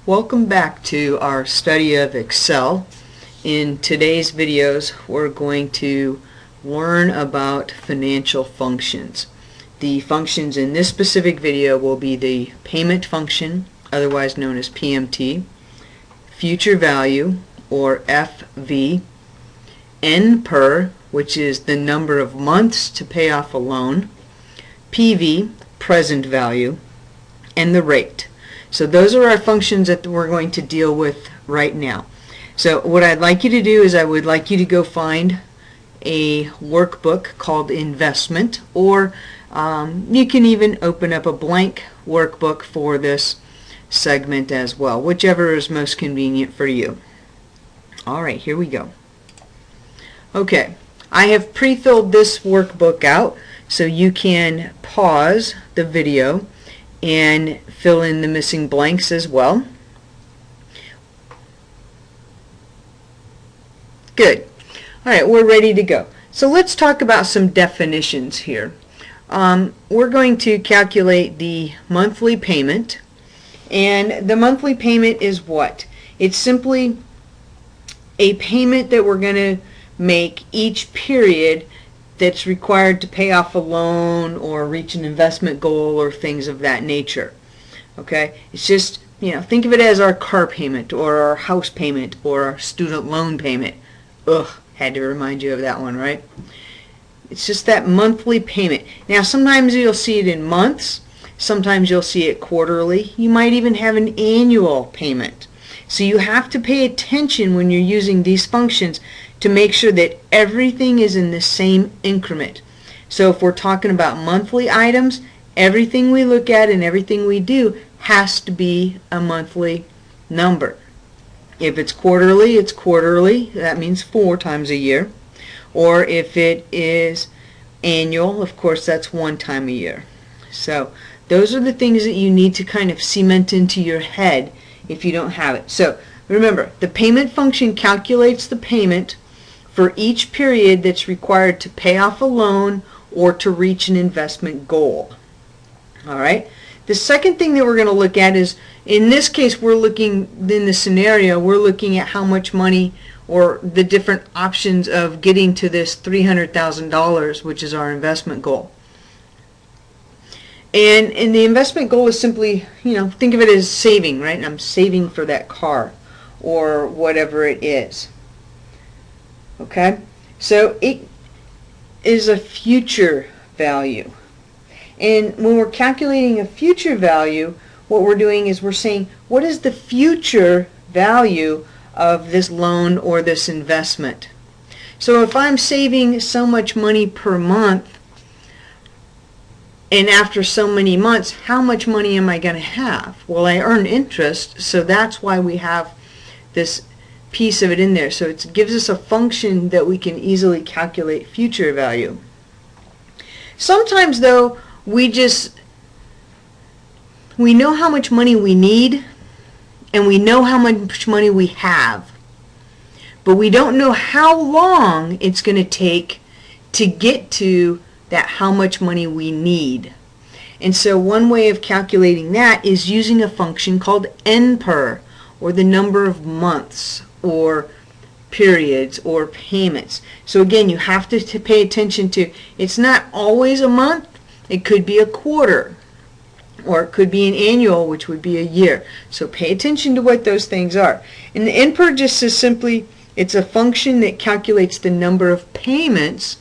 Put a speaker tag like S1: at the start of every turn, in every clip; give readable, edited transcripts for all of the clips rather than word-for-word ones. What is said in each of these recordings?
S1: Welcome back to our study of Excel. In today's videos, we're going to learn about financial functions. The functions in this specific video will be the payment function, otherwise known as PMT, future value, or FV, NPER, which is the number of months to pay off a loan, PV, present value, and the rate. So those are our functions that we're going to deal with right now. So what I'd like you to do is I would like you to go find a workbook called Investment, or you can even open up a blank workbook for this segment as well, whichever is most convenient for you. Alright, here we go. Okay, I have pre-filled this workbook out so you can pause the video and fill in the missing blanks as well. Good. Alright, we're ready to go. So let's talk about some definitions here. We're going to calculate the monthly payment, and the monthly payment is what? It's simply a payment that we're going to make each period that's required to pay off a loan or reach an investment goal or things of that nature. Okay? It's just, think of it as our car payment or our house payment or our student loan payment. Ugh, had to remind you of that one, right? It's just that monthly payment. Now, sometimes you'll see it in months. Sometimes you'll see it quarterly. You might even have an annual payment. So you have to pay attention when you're using these functions to make sure that everything is in the same increment. So if we're talking about monthly items, everything we look at and everything we do has to be a monthly number. If it's quarterly, it's quarterly. That means 4 times a year. Or if it is annual, of course, that's 1 time a year. So those are the things that you need to kind of cement into your head if you don't have it. So remember, the payment function calculates the payment for each period that's required to pay off a loan or to reach an investment goal. Alright? The second thing that we're going to look at is, in this case, we're looking, in the scenario, we're looking at how much money or the different options of getting to this $300,000, which is our investment goal. And the investment goal is simply, think of it as saving, right? I'm saving for that car or whatever it is. Okay? So it is a future value. And when we're calculating a future value, what we're doing is we're saying, what is the future value of this loan or this investment? So if I'm saving so much money per month, and after so many months, how much money am I going to have? Well, I earn interest, so that's why we have this piece of it in there. So it gives us a function that we can easily calculate future value. Sometimes, though, we know how much money we need, and we know how much money we have, but we don't know how long it's going to take to get to that how much money we need. And so one way of calculating that is using a function called NPER, or the number of months or periods or payments. So again, you have to pay attention to, it's not always a month, it could be a quarter, or it could be an annual, which would be a year. So pay attention to what those things are. And the NPER just says simply, it's a function that calculates the number of payments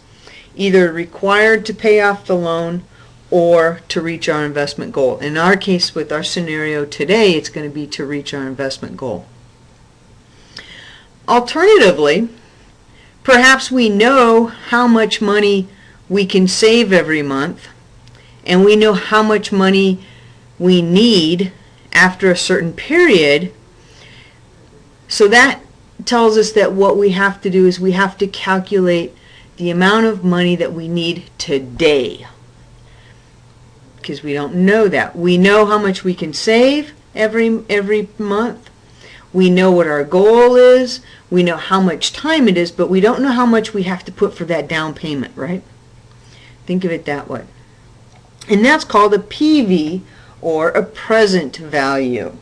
S1: either required to pay off the loan or to reach our investment goal. In our case, with our scenario today, it's going to be to reach our investment goal. Alternatively, perhaps we know how much money we can save every month, and we know how much money we need after a certain period. So that tells us that what we have to do is we have to calculate the amount of money that we need today, because we don't know that. We know how much we can save every month. We know what our goal is. We know how much time it is, but we don't know how much we have to put for that down payment, right? Think of it that way. And that's called a PV, or a present value.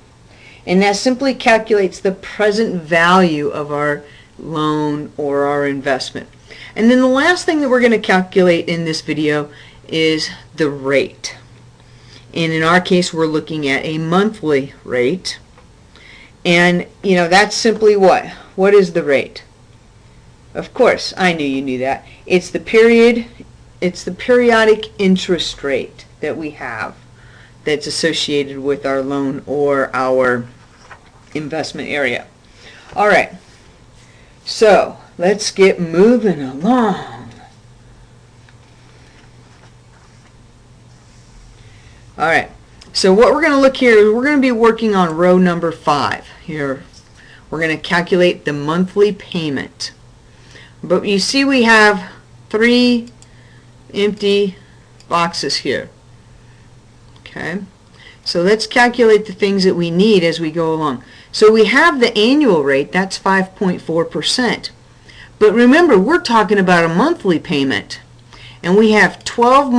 S1: And that simply calculates the present value of our loan or our investment. And then the last thing that we're going to calculate in this video is the rate. And in our case, we're looking at a monthly rate. And, that's simply what? What is the rate? Of course, I knew you knew that. It's the periodic interest rate that we have that's associated with our loan or our investment area. All right, so let's get moving along. All right, so what we're going to look here is we're going to be working on row number 5 here. We're going to calculate the monthly payment. But you see we have 3 empty boxes here. Okay, so let's calculate the things that we need as we go along. So we have the annual rate, that's 5.4%. But remember, we're talking about a monthly payment. And we have 12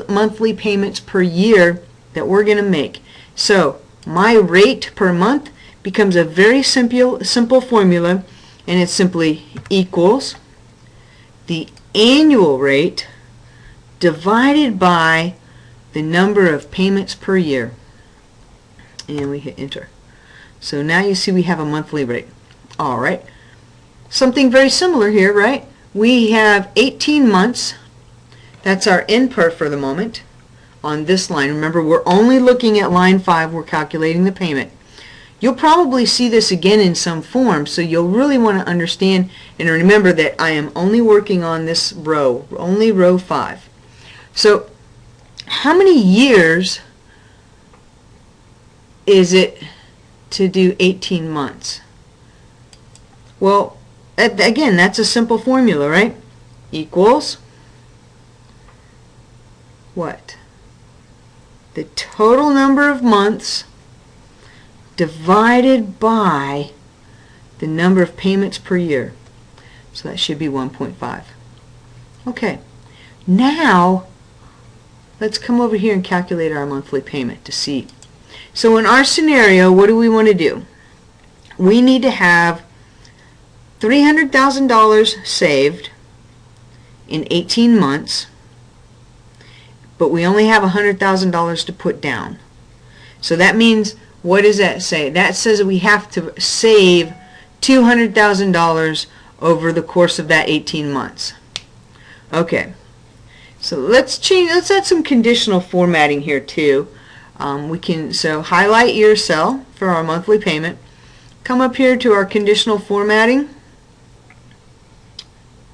S1: monthly payments per year that we're going to make. So my rate per month becomes a very simple formula, and it simply equals the annual rate divided by the number of payments per year. And we hit enter. So now you see we have a monthly rate. All right. Something very similar here, right? We have 18 months. That's our NPER for the moment on this line. Remember, we're only looking at line 5. We're calculating the payment. You'll probably see this again in some form, so you'll really want to understand and remember that I am only working on this row, only row 5. So how many years is it to do 18 months? Well, again, that's a simple formula, right? Equals what? The total number of months divided by the number of payments per year. So that should be 1.5. Okay, now let's come over here and calculate our monthly payment to see. So in our scenario, what do we want to do? We need to have $300,000 saved in 18 months, but we only have $100,000 to put down. So that means, what does that say? That says that we have to save $200,000 over the course of that 18 months. Okay, so let's add some conditional formatting here too. So highlight your cell for our monthly payment. Come up here to our conditional formatting.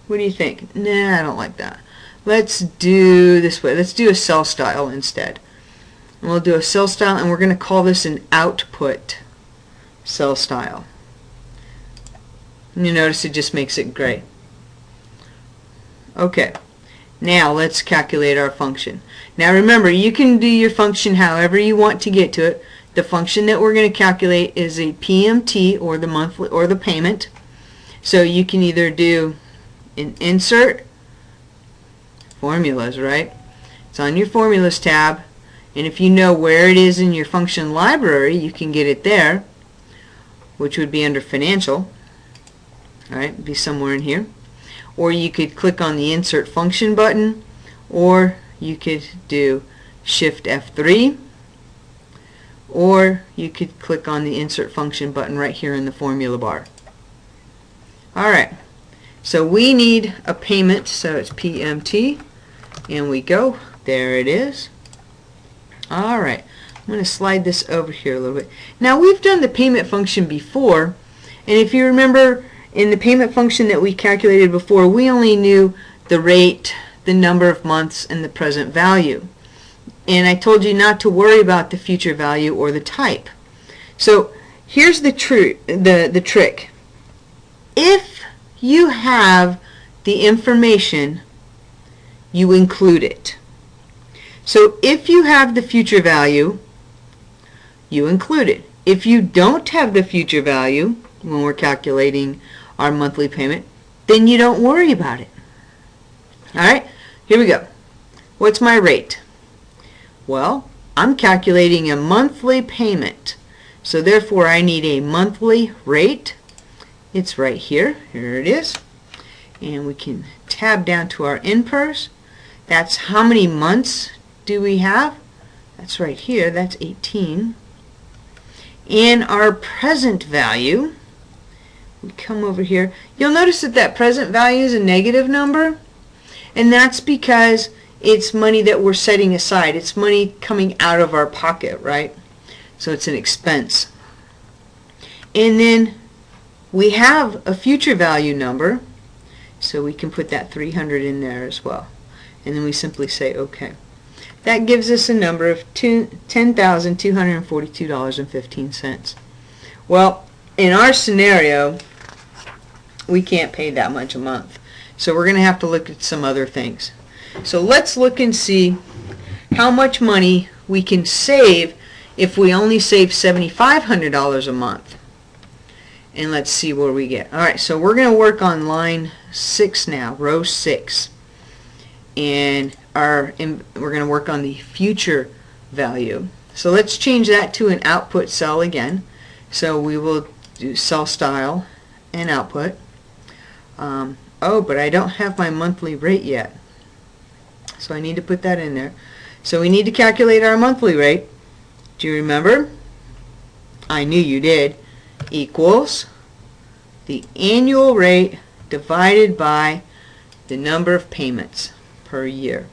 S1: What do you think? Nah, I don't like that. Let's do this way. Let's do a cell style instead. And we'll do a cell style, and we're going to call this an output cell style. And you notice it just makes it gray. Okay, now let's calculate our function. Now remember, you can do your function however you want to get to it. The function that we're going to calculate is a PMT, or the monthly or the payment. So you can either do an insert formulas, right? It's on your formulas tab, and if you know where it is in your function library, you can get it there, which would be under financial. All right, be somewhere in here. Or you could click on the insert function button, or you could do Shift F3, or you could click on the insert function button right here in the formula bar. Alright, so we need a payment, so it's PMT, and we go, there it is. Alright, I'm going to slide this over here a little bit. Now we've done the payment function before, and if you remember, in the payment function that we calculated before, we only knew the rate, the number of months, and the present value. And I told you not to worry about the future value or the type. So here's the trick. If you have the information, you include it. So if you have the future value, you include it. If you don't have the future value when we're calculating our monthly payment, then you don't worry about it. Alright, here we go. What's my rate? Well, I'm calculating a monthly payment. So therefore I need a monthly rate. It's right here. Here it is. And we can tab down to our NPERs. That's how many months do we have? That's right here. That's 18. And our present value, we come over here. You'll notice that that present value is a negative number. And that's because it's money that we're setting aside. It's money coming out of our pocket, right? So it's an expense. And then we have a future value number. So we can put that 300 in there as well. And then we simply say OK. That gives us a number of $10,242.15. Well, in our scenario, we can't pay that much a month. So we're going to have to look at some other things. So let's look and see how much money we can save if we only save $7,500 a month. And let's see where we get. All right, so we're going to work on line 6 now, row 6. And we're going to work on the future value. So let's change that to an output cell again. So we will do cell style and output. Oh, but I don't have my monthly rate yet. So I need to put that in there. So we need to calculate our monthly rate. Do you remember? I knew you did. Equals the annual rate divided by the number of payments per year.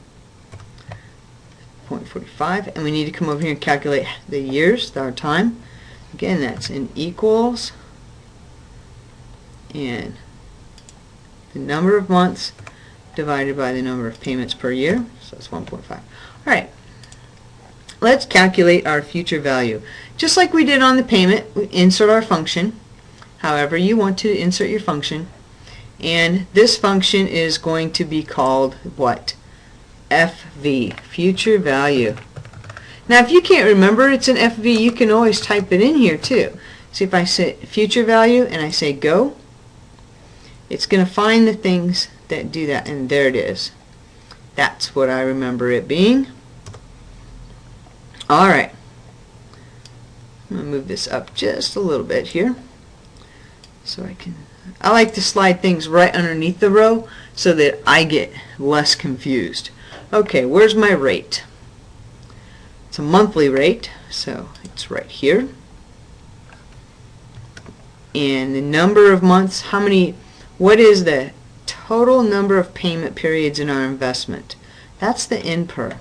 S1: 0.45, and we need to come over here and calculate the years, our time. Again, that's in equals and the number of months divided by the number of payments per year. So that's 1.5. All right. Let's calculate our future value. Just like we did on the payment, we insert our function, however you want to insert your function. And this function is going to be called what? FV, future value. Now if you can't remember it's an FV, you can always type it in here too. See, if I say future value and I say go, it's going to find the things that do that, and there it is. That's what I remember it being. Alright, I'm going to move this up just a little bit here so I like to slide things right underneath the row so that I get less confused. Okay, where's my rate? It's a monthly rate, so it's right here. And the number of months, what is the total number of payment periods in our investment? That's the NPER.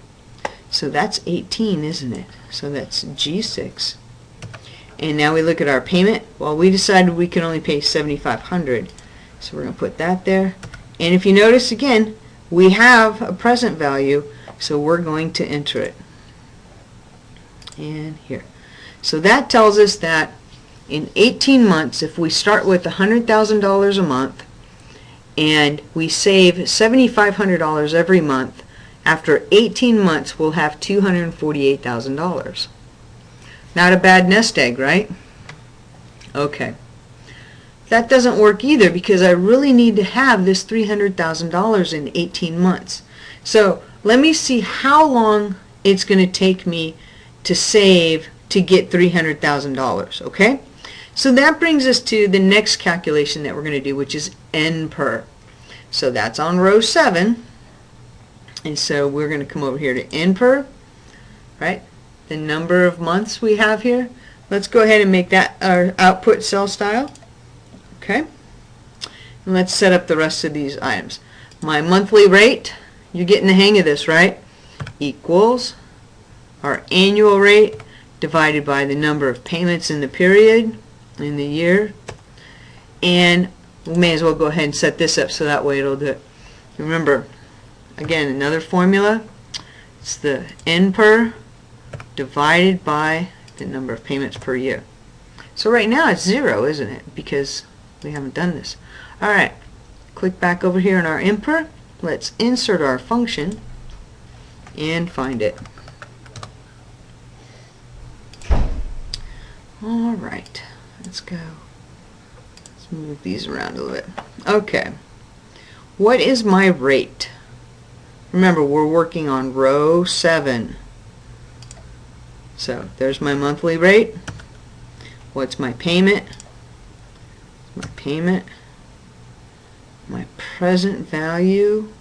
S1: So that's 18, isn't it? So that's G6. And now we look at our payment. Well, we decided we can only pay $7,500. So we're going to put that there. And if you notice again, we have a present value, so we're going to enter it. And here. So that tells us that in 18 months, if we start with $100,000 a month and we save $7,500 every month, after 18 months we'll have $248,000. Not a bad nest egg, right? Okay. That doesn't work either because I really need to have this $300,000 in 18 months. So let me see how long it's going to take me to save to get $300,000, okay? So that brings us to the next calculation that we're going to do, which is NPER. So that's on row 7. And so we're going to come over here to NPER, right? The number of months we have here. Let's go ahead and make that our output cell style. Okay. And let's set up the rest of these items. My monthly rate, you're getting the hang of this, right? Equals our annual rate divided by the number of payments in the period, in the year. And we may as well go ahead and set this up so that way it'll do it. Remember, again, another formula. It's the NPER divided by the number of payments per year. So right now it's 0, isn't it? Because we haven't done this. Alright, click back over here in our NPER. Let's insert our function and find it. Alright, let's go. Let's move these around a little bit. Okay, what is my rate? Remember, we're working on row 7. So there's my monthly rate. What's my payment? My payment, my present value,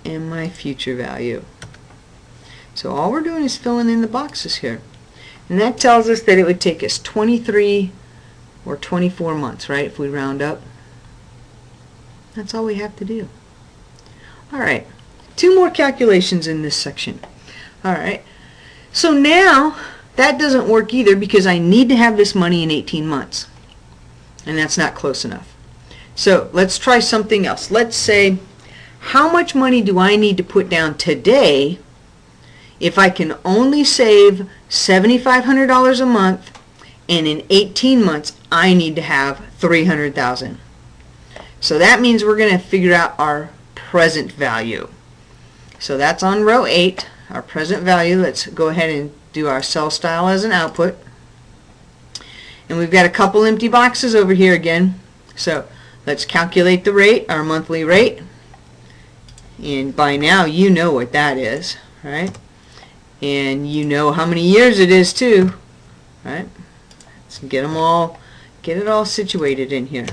S1: and my future value. So all we're doing is filling in the boxes here. And that tells us that it would take us 23 or 24 months, right, if we round up. That's all we have to do. Alright, 2 more calculations in this section. Alright, so now that doesn't work either because I need to have this money in 18 months. And that's not close enough. So let's try something else. Let's say, how much money do I need to put down today if I can only save $7,500 a month, and in 18 months I need to have $300,000? So that means we're going to figure out our present value. So that's on row 8, our present value. Let's go ahead and do our cell style as an output. And we've got a couple empty boxes over here again. So let's calculate the rate, our monthly rate. And by now you know what that is, right? And you know how many years it is too, right? Let's get it all situated in here.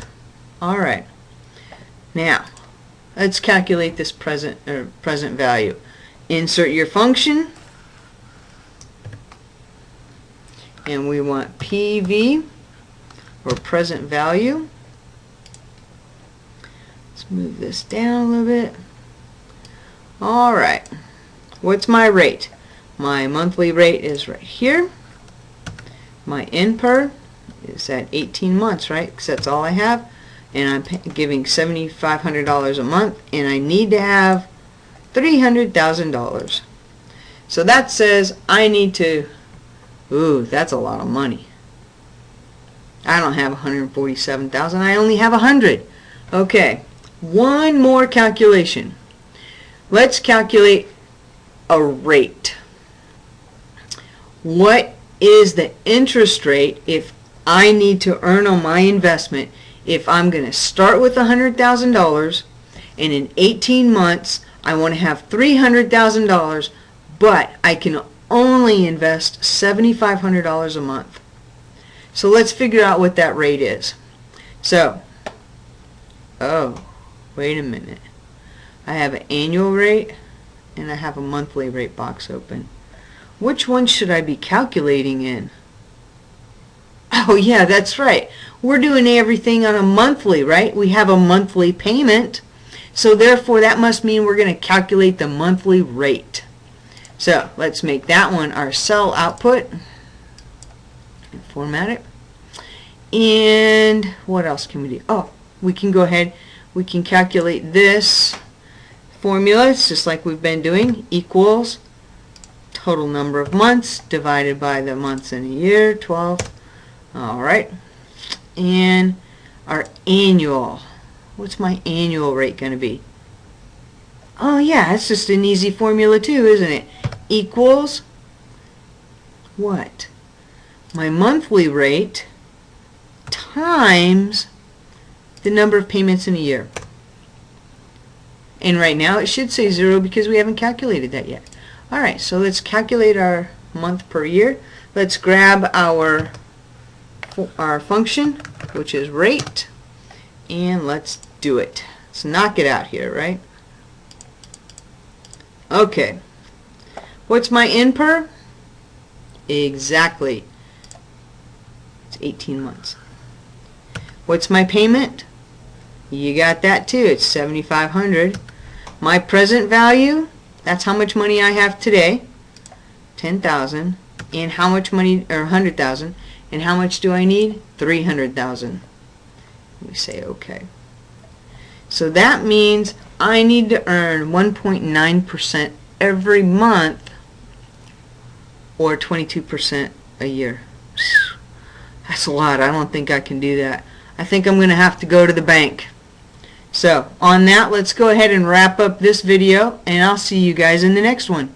S1: All right. Now, let's calculate this present value. Insert your function, and we want PV, or present value. Let's move this down a little bit. All right. What's my rate? My monthly rate is right here. My NPER is at 18 months, right? Because that's all I have. And I'm giving $7,500 a month, and I need to have $300,000. So that says I need to, ooh, that's a lot of money. I don't have 147,000. I only have 100. Okay, one more calculation. Let's calculate a rate. What is the interest rate if I need to earn on my investment if I'm going to start with $100,000 and in 18 months I want to have $300,000, but I can only invest $7,500 a month? So let's figure out what that rate is. So, oh, wait a minute. I have an annual rate and I have a monthly rate box open. Which one should I be calculating in? Oh yeah, that's right. We're doing everything on a monthly, right? We have a monthly payment. So therefore that must mean we're going to calculate the monthly rate. So let's make that one our cell output. Format it. And what else can we do? Oh, we can go ahead. We can calculate this formula. It's just like we've been doing. Equals total number of months divided by the months in a year, 12. Alright, and our annual, what's my annual rate going to be? Oh yeah, it's just an easy formula too, isn't it? Equals what? My monthly rate times the number of payments in a year. And right now it should say 0 because we haven't calculated that yet. Alright, so let's calculate our month per year. Let's grab our function, which is rate, and let's do it. Let's knock it out here, right? Okay. What's my NPER? Exactly. It's 18 months. What's my payment? You got that too. It's $7,500. My present value, that's how much money I have today, $10,000. And how much money, or $100,000. And how much do I need? $300,000. We say okay. So that means I need to earn 1.9% every month, or 22% a year. That's a lot. I don't think I can do that. I think I'm going to have to go to the bank. So on that, let's go ahead and wrap up this video, and I'll see you guys in the next one.